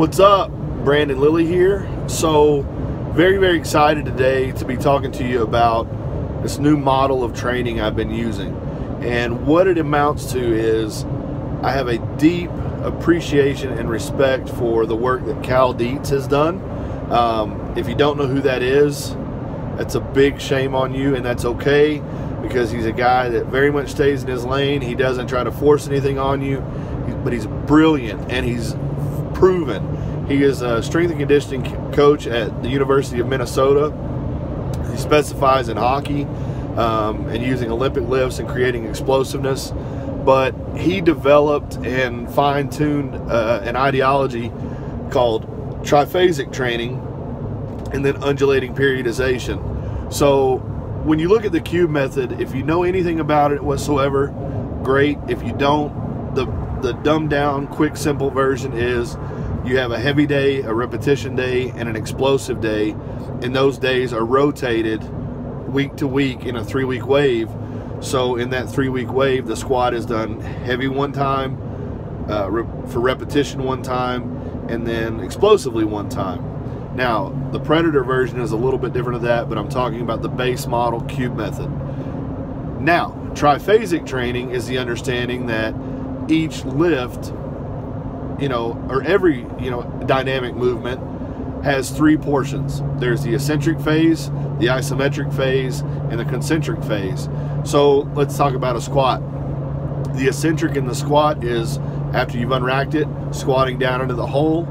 What's up? Brandon Lilly here. So very excited today to be talking to you about this new model of training I've been using. And what it amounts to is I have a deep appreciation and respect for the work that Cal Dietz has done. If you don't know who that is, that's a big shame on you, and that's okay, because he's a guy that very much stays in his lane. He doesn't try to force anything on you, but he's brilliant and he's proven. He is a strength and conditioning coach at the University of Minnesota. He specifies in hockey and using Olympic lifts and creating explosiveness. But he developed and fine-tuned an ideology called TriPhasic training and then undulating periodization. So when you look at the cube method, if you know anything about it whatsoever, great. If you don't, the dumbed down, quick, simple version is you have a heavy day, a repetition day, and an explosive day, and those days are rotated week to week in a 3-week wave. So in that 3-week wave, the squat is done heavy one time, for repetition one time, and then explosively one time. Now, the Predator version is a little bit different of that, but I'm talking about the base model cube method. Now, triphasic training is the understanding that each lift, or every, dynamic movement has 3 portions. There's the eccentric phase, the isometric phase, and the concentric phase. So let's talk about a squat. The eccentric in the squat is after you've unracked it, squatting down into the hole.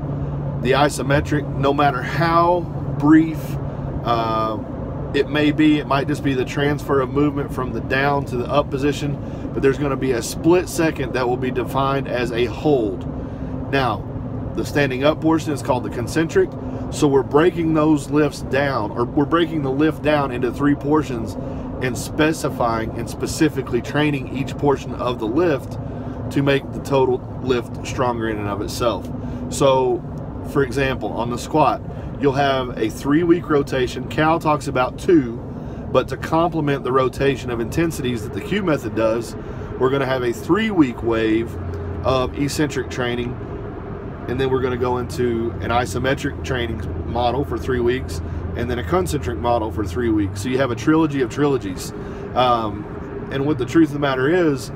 The isometric, no matter how brief it may be, it might just be the transfer of movement from the down to the up position, but there's going to be a split second that will be defined as a hold. Now, the standing up portion is called the concentric. So we're breaking those lifts down, or we're breaking the lift down into 3 portions and specifying and specifically training each portion of the lift to make the total lift stronger in and of itself. So, for example, on the squat, you'll have a 3-week rotation. Cal talks about 2, but to complement the rotation of intensities that the cube method does, we're going to have a 3-week wave of eccentric training, and then we're going to go into an isometric training model for 3 weeks, and then a concentric model for 3 weeks. So you have a trilogy of trilogies. And what the truth of the matter is,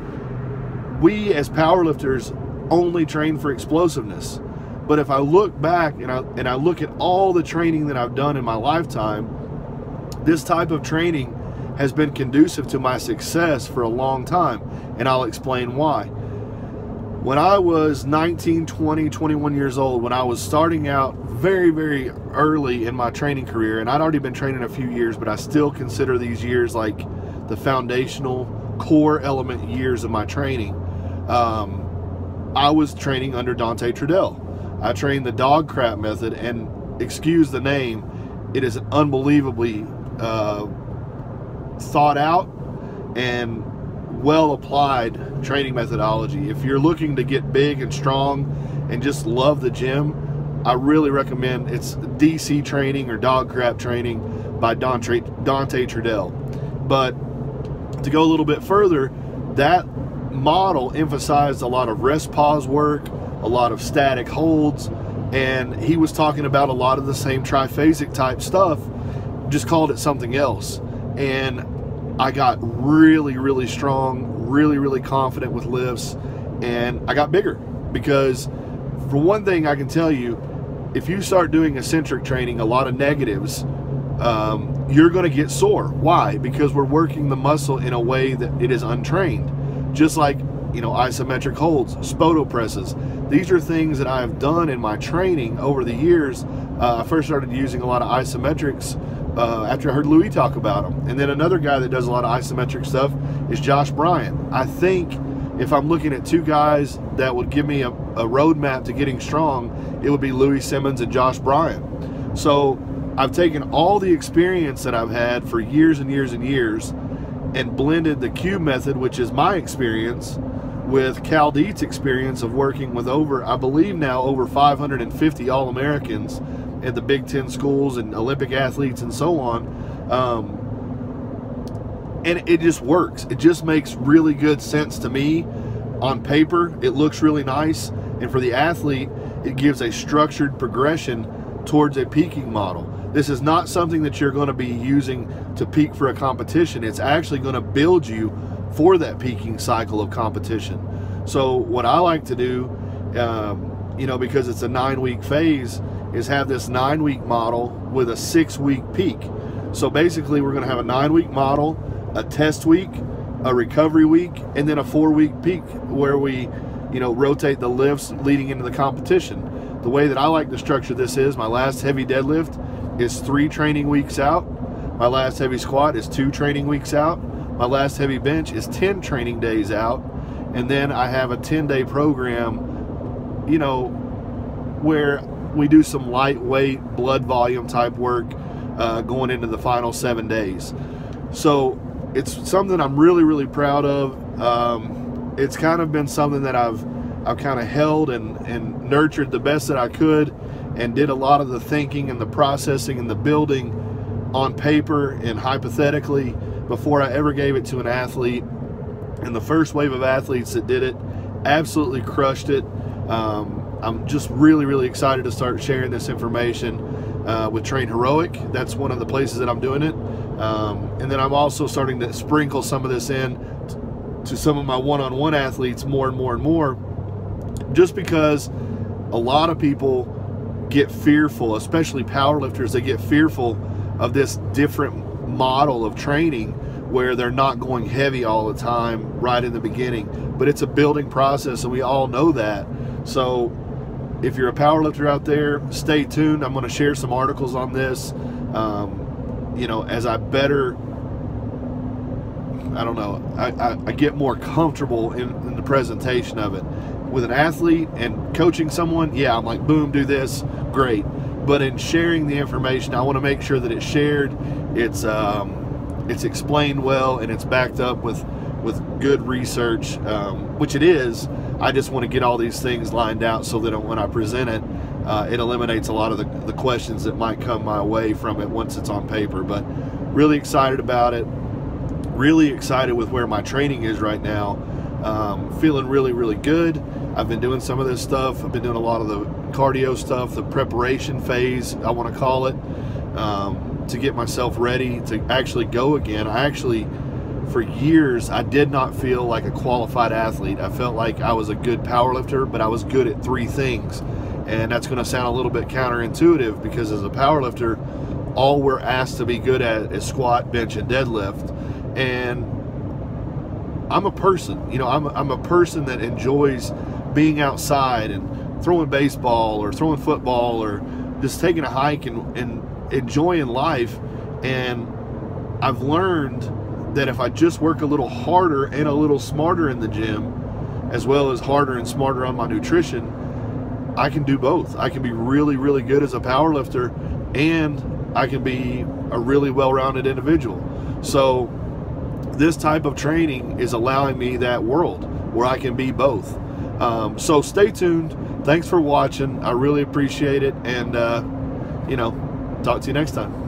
we as powerlifters only train for explosiveness. But if I look back and I look at all the training that I've done in my lifetime, this type of training has been conducive to my success for a long time, and I'll explain why. When I was 19, 20, 21 years old, when I was starting out very early in my training career, and I'd already been training a few years, but I still consider these years like the foundational core element years of my training, I was training under Dante Trudell. I trained the dog crap method, and excuse the name, it is an unbelievably thought out and well applied training methodology. If you're looking to get big and strong and just love the gym, I really recommend it's DC training or dog crap training by Dante Trudell. But to go a little bit further, that model emphasized a lot of rest pause work, a lot of static holds, and he was talking about a lot of the same triphasic type stuff, just called it something else. And I got really strong, really confident with lifts, and I got bigger. Because for one thing, I can tell you, if you start doing eccentric training, a lot of negatives, you're going to get sore. Why? Because we're working the muscle in a way that it is untrained. Just like, isometric holds, spoto presses. These are things that I've done in my training over the years. I first started using a lot of isometrics after I heard Louis talk about them. And then another guy that does a lot of isometric stuff is Josh Bryant. I think if I'm looking at 2 guys that would give me a roadmap to getting strong, it would be Louis Simmons and Josh Bryant. So I've taken all the experience that I've had for years and years and years and blended the cube method, which is my experience, with Cal Dietz's experience of working with I believe now over 550 All-Americans at the Big Ten schools and Olympic athletes and so on. And it just works. It just makes really good sense to me. On paper, it looks really nice. And for the athlete, it gives a structured progression towards a peaking model. This is not something that you're going to be using to peak for a competition. It's actually going to build you for that peaking cycle of competition. So what I like to do, you know, because it's a 9-week phase, is have this 9-week model with a 6-week peak. So basically we're going to have a 9-week model, a test week, a recovery week, and then a 4-week peak where we, you know, rotate the lifts leading into the competition. The way that I like to structure this is my last heavy deadlift is 3 training weeks out. My last heavy squat is 2 training weeks out. My last heavy bench is 10 training days out. And then I have a 10-day program, you know, where we do some lightweight blood volume type work going into the final 7 days. So it's something I'm really, really proud of. It's kind of been something that I've kind of held and nurtured the best that I could, and did a lot of the thinking and the processing and the building on paper and hypothetically before I ever gave it to an athlete. And the first wave of athletes that did it absolutely crushed it. I'm just really, really excited to start sharing this information with Train Heroic. That's one of the places that I'm doing it. And then I'm also starting to sprinkle some of this in to some of my one-on-one athletes more and more and more, just because a lot of people get fearful, especially powerlifters. They get fearful of this different model of training where they're not going heavy all the time right in the beginning, but it's a building process, and we all know that. So if you're a powerlifter out there, stay tuned. I'm going to share some articles on this, you know, as I better, I don't know, I get more comfortable in the presentation of it. With an athlete and coaching someone, yeah, I'm like, boom, do this, great. But in sharing the information, I want to make sure that it's shared, it's explained well, and it's backed up with good research, which it is. I just want to get all these things lined out so that when I present it, it eliminates a lot of the questions that might come my way from it once it's on paper. But really excited about it. Really excited with where my training is right now. Feeling really, really good. I've been doing some of this stuff. I've been doing a lot of the cardio stuff, the preparation phase, I want to call it, to get myself ready to actually go again. I actually, for years, I did not feel like a qualified athlete. I felt like I was a good powerlifter, but I was good at 3 things. And that's going to sound a little bit counterintuitive, because as a powerlifter, all we're asked to be good at is squat, bench, and deadlift. And I'm a person, you know, I'm a person that enjoys being outside and throwing baseball or throwing football or just taking a hike and enjoying life. And I've learned that if I just work a little harder and a little smarter in the gym, as well as harder and smarter on my nutrition, I can do both. I can be really, really good as a powerlifter, and I can be a really well-rounded individual. So this type of training is allowing me that world where I can be both. So stay tuned. Thanks for watching. I really appreciate it. And, you know, talk to you next time.